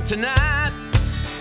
out tonight.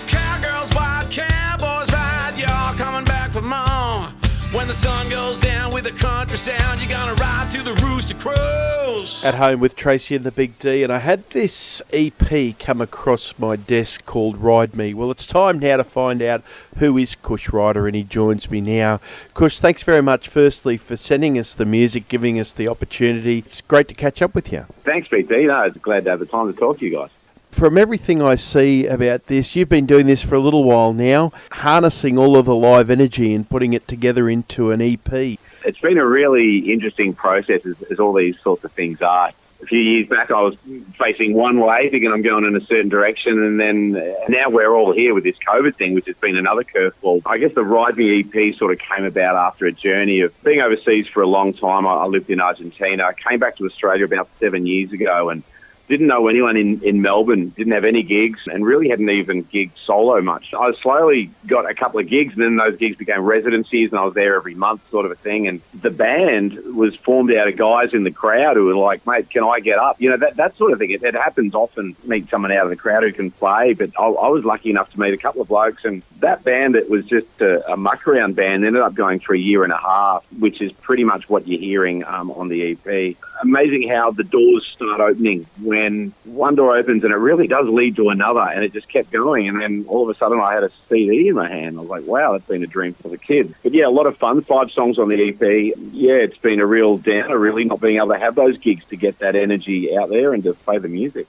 Cowgirls wild, cowboys ride. Y'all coming back for more. When the sun goes down with a country sound, you're gonna ride to the Rooster Crows. At home with Tracy and the Big D, and I had this EP come across my desk called Ride Me. Well, it's time now to find out who is Cush Ryder, and he joins me now. Cush, thanks very much, firstly, for sending us the music, giving us the opportunity. It's great to catch up with you. Thanks, Big D. No, it's glad to have the time to talk to you guys. From everything I see about this, you've been doing this for a little while now, harnessing all of the live energy and putting it together into an EP. It's been a really interesting process, as all these sorts of things are. A few years back, I was facing one way, thinking I'm going in a certain direction, and then now we're all here with this COVID thing, which has been another curveball. I guess the Ride Me EP sort of came about after a journey of being overseas for a long time. I lived in Argentina. I came back to Australia about 7 years ago and didn't know anyone in Melbourne, didn't have any gigs, and really hadn't even gigged solo much. I slowly got a couple of gigs, and then those gigs became residencies, and I was there every month sort of a thing. And the band was formed out of guys in the crowd who were like, mate, can I get up? You know, that sort of thing. It happens often, meet someone out of the crowd who can play, but I was lucky enough to meet a couple of blokes, and that band, it was just a muck-around band, ended up going for a year and a half, which is pretty much what you're hearing on the EP. Amazing how the doors start opening when one door opens, and it really does lead to another, and it just kept going. And then all of a sudden I had a CD in my hand. I was like, wow, that's been a dream for the kids. But yeah, a lot of fun, 5 songs on the EP. Yeah, it's been a real downer, really, not being able to have those gigs to get that energy out there and to play the music.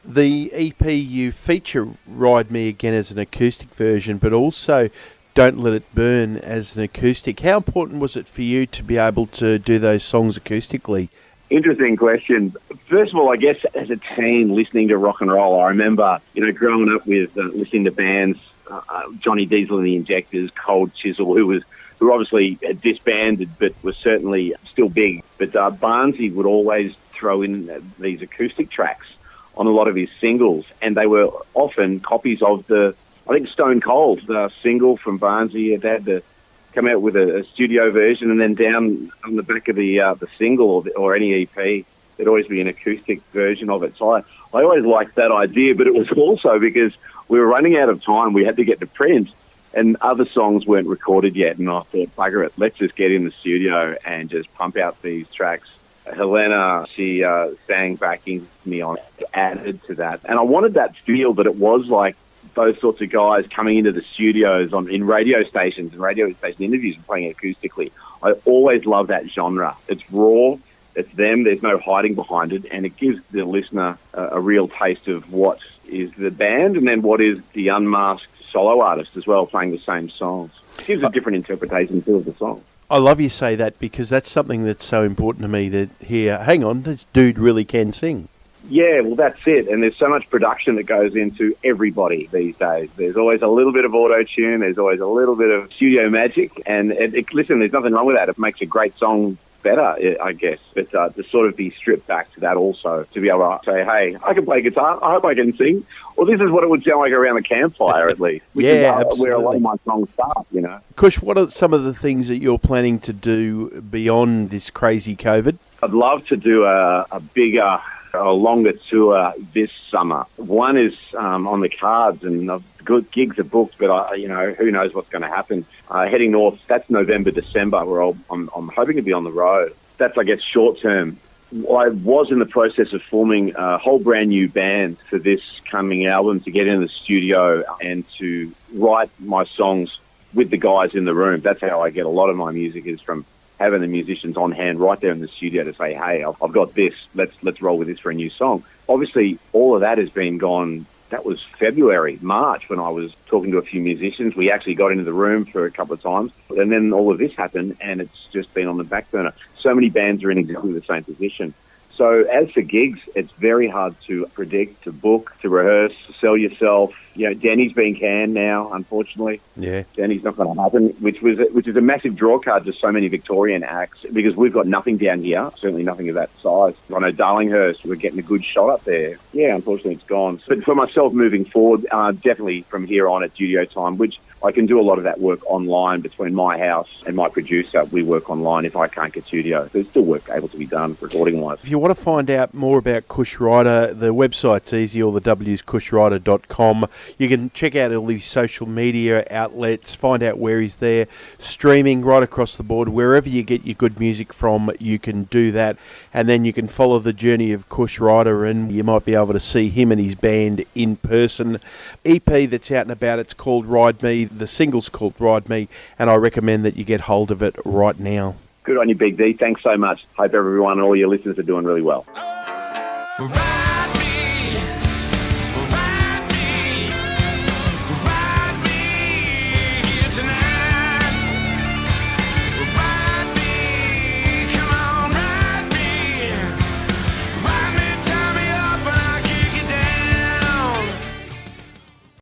The EP, you feature Ride Me again as an acoustic version, but also Don't Let It Burn as an acoustic. How important was it for you to be able to do those songs acoustically? Interesting question. First of all, I guess as a teen listening to rock and roll, I remember, growing up with listening to bands, Johnny Diesel and the Injectors, Cold Chisel, who obviously had disbanded but was certainly still big. But Barnsey would always throw in these acoustic tracks on a lot of his singles, and they were often copies of I think Stone Cold, the single from Barnsey. It had to come out with a studio version, and then down on the back of the single or any EP, there'd always be an acoustic version of it. So I always liked that idea, but it was also because we were running out of time. We had to get to print, and other songs weren't recorded yet, and I thought, bugger it, let's just get in the studio and just pump out these tracks. Helena, she sang backing me on, added to that. And I wanted that feel that it was like those sorts of guys coming into the studios in radio stations and radio station interviews and playing acoustically. I always love that genre. It's raw, it's them, there's no hiding behind it, and it gives the listener a real taste of what is the band and then what is the unmasked solo artist as well, playing the same songs. It gives a different interpretation to the song. I love you say that, because that's something that's so important to me to hear. Hang on, this dude really can sing. Yeah, well, that's it. And there's so much production that goes into everybody these days. There's always a little bit of auto-tune. There's always a little bit of studio magic. And listen, there's nothing wrong with that. It makes a great song better, I guess. But to sort of be stripped back to that also, to be able to say, hey, I can play guitar. I hope I can sing. Well, this is what it would sound like around the campfire, at least. Which is where a lot of my songs start, Cush, what are some of the things that you're planning to do beyond this crazy COVID? I'd love to do a bigger, a longer tour this summer. One is on the cards, and good gigs are booked, but who knows what's going to happen. Heading north, that's November, December, where I'm hoping to be on the road. That's, I guess, short term. I was in the process of forming a whole brand new band for this coming album, to get in the studio and to write my songs with the guys in the room. That's how I get a lot of my music, is from having the musicians on hand right there in the studio to say, hey, I've got this, let's roll with this for a new song. Obviously, all of that has been gone. That was February, March, when I was talking to a few musicians. We actually got into the room for a couple of times, and then all of this happened, and it's just been on the back burner. So many bands are in exactly the same position. So as for gigs, it's very hard to predict, to book, to rehearse, to sell yourself. Denny's been canned now, unfortunately. Yeah. Denny's not going to happen, which is a massive draw card to so many Victorian acts, because we've got nothing down here, certainly nothing of that size. I know Darlinghurst, we're getting a good shot up there. Yeah, unfortunately it's gone. But for myself moving forward, definitely from here on at studio time, which I can do a lot of that work online between my house and my producer. We work online if I can't get studio. There's still work able to be done recording-wise. If you want to find out more about Cush Ryder, the website's easy, all the W's, cushryder.com. You can check out all these social media outlets, find out where he's there, streaming right across the board. Wherever you get your good music from, you can do that. And then you can follow the journey of Cush Ryder, and you might be able to see him and his band in person. EP that's out and about, it's called Ride Me. The single's called Ride Me, and I recommend that you get hold of it right now. Good on you, Big D. Thanks so much. Hope everyone and all your listeners are doing really well. Right.